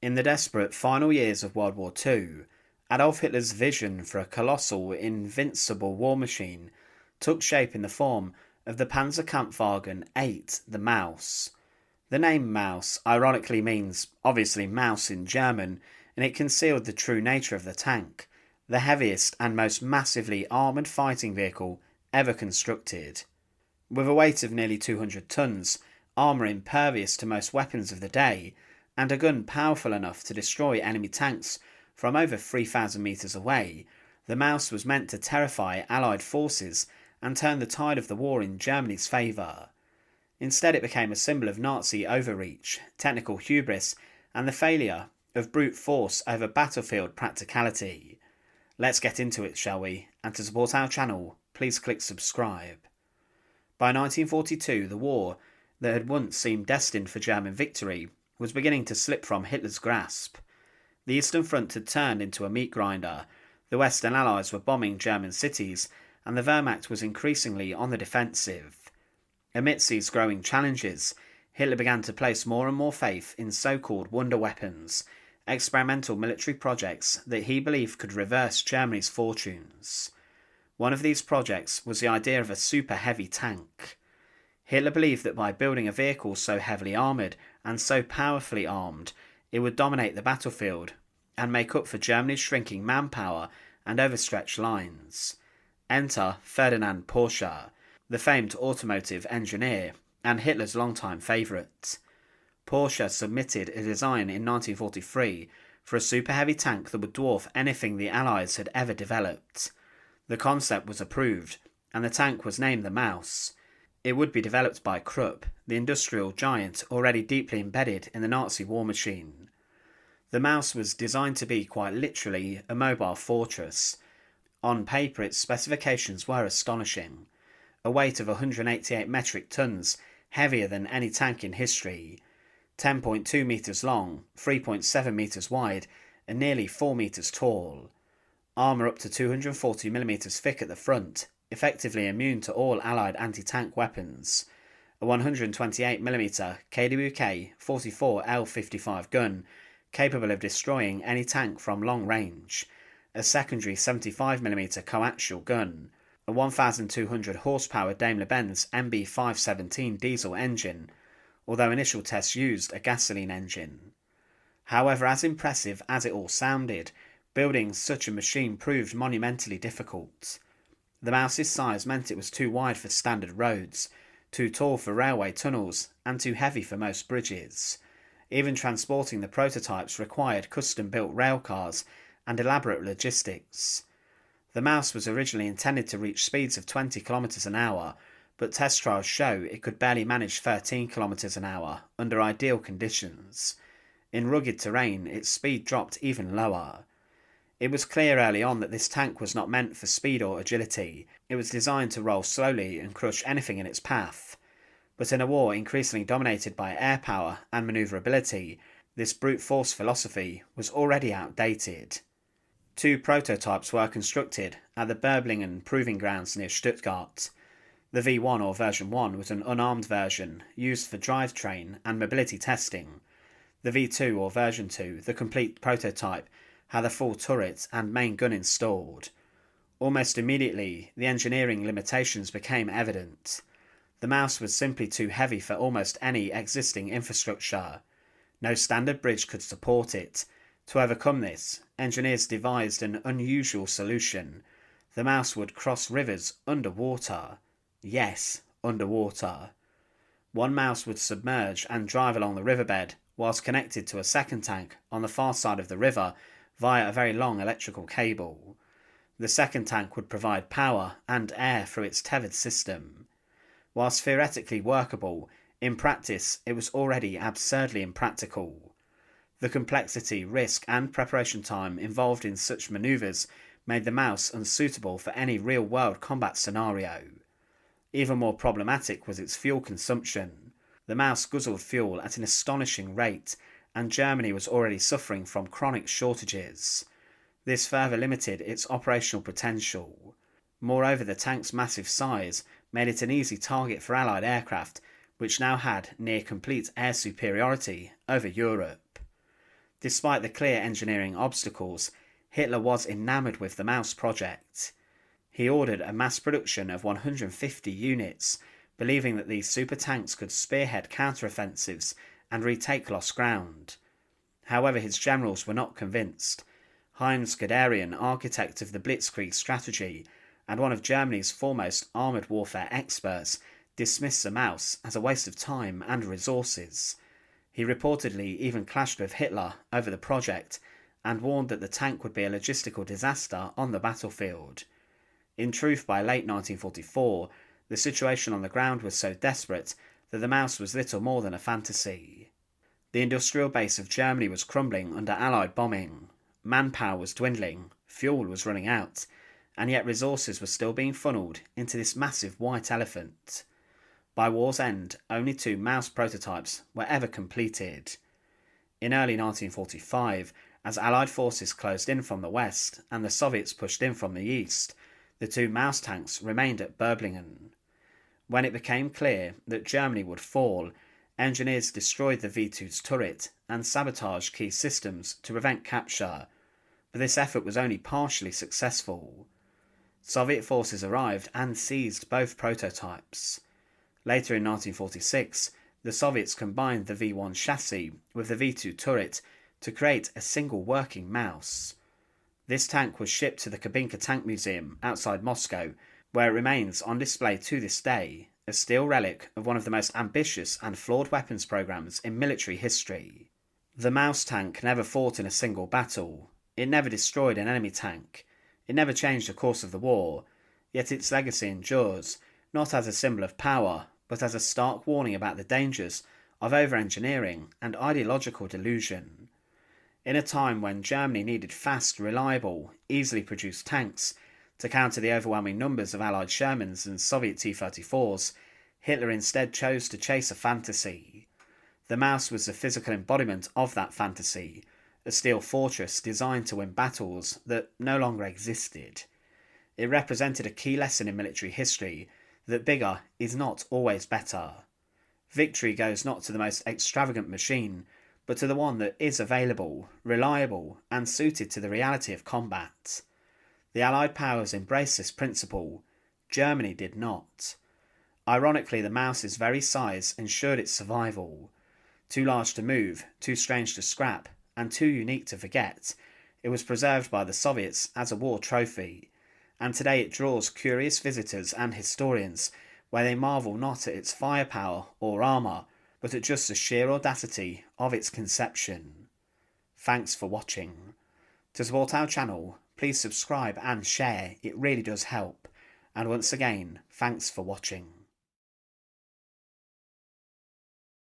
In the desperate final years of World War II, Adolf Hitler's vision for a colossal, invincible war machine took shape in the form of the Panzerkampfwagen 8, the Maus. The name Maus ironically means, obviously, mouse in German, and it concealed the true nature of the tank, the heaviest and most massively armoured fighting vehicle ever constructed. With a weight of nearly 200 tons, armour impervious to most weapons of the day, and a gun powerful enough to destroy enemy tanks from over 3,000 metres away, the Maus was meant to terrify Allied forces and turn the tide of the war in Germany's favour. Instead, it became a symbol of Nazi overreach, technical hubris, and the failure of brute force over battlefield practicality. Let's get into it, shall we? And to support our channel, please click subscribe. By 1942, the war that had once seemed destined for German victory was beginning to slip from Hitler's grasp. The Eastern Front had turned into a meat grinder, the Western Allies were bombing German cities, and the Wehrmacht was increasingly on the defensive. Amidst these growing challenges, Hitler began to place more and more faith in so-called wonder weapons, experimental military projects that he believed could reverse Germany's fortunes. One of these projects was the idea of a super heavy tank. Hitler believed that by building a vehicle so heavily armoured and so powerfully armed, it would dominate the battlefield and make up for Germany's shrinking manpower and overstretched lines. Enter Ferdinand Porsche, the famed automotive engineer and Hitler's longtime favourite. Porsche submitted a design in 1943 for a super heavy tank that would dwarf anything the Allies had ever developed. The concept was approved, and the tank was named the Maus. It would be developed by Krupp, the industrial giant already deeply embedded in the Nazi war machine. The Maus was designed to be quite literally a mobile fortress. On paper, its specifications were astonishing. A weight of 188 metric tons, heavier than any tank in history. 10.2 metres long, 3.7 metres wide, and nearly 4 metres tall. Armour up to 240mm thick at the front, effectively immune to all Allied anti-tank weapons. A 128mm KWK 44L55 gun, capable of destroying any tank from long range. A secondary 75mm coaxial gun. A 1,200 horsepower Daimler-Benz MB517 diesel engine, although initial tests used a gasoline engine. However, as impressive as it all sounded, building such a machine proved monumentally difficult. The Maus's size meant it was too wide for standard roads, too tall for railway tunnels, and too heavy for most bridges. Even transporting the prototypes required custom-built railcars and elaborate logistics. The Maus was originally intended to reach speeds of 20 km an hour, but test trials show it could barely manage 13 km an hour under ideal conditions. In rugged terrain, its speed dropped even lower. It was clear early on that this tank was not meant for speed or agility. It was designed to roll slowly and crush anything in its path. But in a war increasingly dominated by air power and manoeuvrability, this brute force philosophy was already outdated. Two prototypes were constructed at the Böblingen Proving Grounds near Stuttgart. The V1 or version 1 was an unarmed version used for drivetrain and mobility testing. The V2 or version 2, the complete prototype, had a full turret and main gun installed. Almost immediately, the engineering limitations became evident. The Maus was simply too heavy for almost any existing infrastructure. No standard bridge could support it. To overcome this, engineers devised an unusual solution. The Maus would cross rivers underwater. Yes, underwater. One Maus would submerge and drive along the riverbed, whilst connected to a second tank on the far side of the river via a very long electrical cable. The second tank would provide power and air through its tethered system. Whilst theoretically workable, in practice it was already absurdly impractical. The complexity, risk and preparation time involved in such manoeuvres made the Maus unsuitable for any real-world combat scenario. Even more problematic was its fuel consumption. The Maus guzzled fuel at an astonishing rate, and Germany was already suffering from chronic shortages. This further limited its operational potential. Moreover, the tank's massive size made it an easy target for Allied aircraft, which now had near complete air superiority over Europe. Despite the clear engineering obstacles, Hitler was enamoured with the Maus project. He ordered a mass production of 150 units, believing that these super tanks could spearhead counteroffensives and retake lost ground. However, his generals were not convinced. Heinz Guderian, architect of the Blitzkrieg strategy and one of Germany's foremost armoured warfare experts, dismissed the Maus as a waste of time and resources. He reportedly even clashed with Hitler over the project and warned that the tank would be a logistical disaster on the battlefield. In truth, by late 1944, the situation on the ground was so desperate that the Maus was little more than a fantasy. The industrial base of Germany was crumbling under Allied bombing. Manpower was dwindling, fuel was running out, and yet resources were still being funneled into this massive white elephant. By war's end, only 2 Maus prototypes were ever completed. In early 1945, as Allied forces closed in from the west and the Soviets pushed in from the east, the 2 Maus tanks remained at Böblingen. When it became clear that Germany would fall, engineers destroyed the V-2's turret and sabotaged key systems to prevent capture, but this effort was only partially successful. Soviet forces arrived and seized both prototypes. Later in 1946, the Soviets combined the V-1 chassis with the V-2 turret to create a single working Maus. This tank was shipped to the Kubinka Tank Museum outside Moscow, where it remains on display to this day, a steel relic of one of the most ambitious and flawed weapons programs in military history. The Maus tank never fought in a single battle. It never destroyed an enemy tank. It never changed the course of the war, yet its legacy endures, not as a symbol of power, but as a stark warning about the dangers of over-engineering and ideological delusion. In a time when Germany needed fast, reliable, easily produced tanks to counter the overwhelming numbers of Allied Shermans and Soviet T-34s, Hitler instead chose to chase a fantasy. The Maus was the physical embodiment of that fantasy, a steel fortress designed to win battles that no longer existed. It represented a key lesson in military history that bigger is not always better. Victory goes not to the most extravagant machine, but to the one that is available, reliable, and suited to the reality of combat. The Allied powers embraced this principle. Germany did not. Ironically, the Maus's very size ensured its survival. Too large to move, too strange to scrap, and too unique to forget, it was preserved by the Soviets as a war trophy, and today it draws curious visitors and historians where they marvel not at its firepower or armour, but at just the sheer audacity of its conception. Thanks for watching. To support our channel, please subscribe and share, it really does help. And once again, thanks for watching.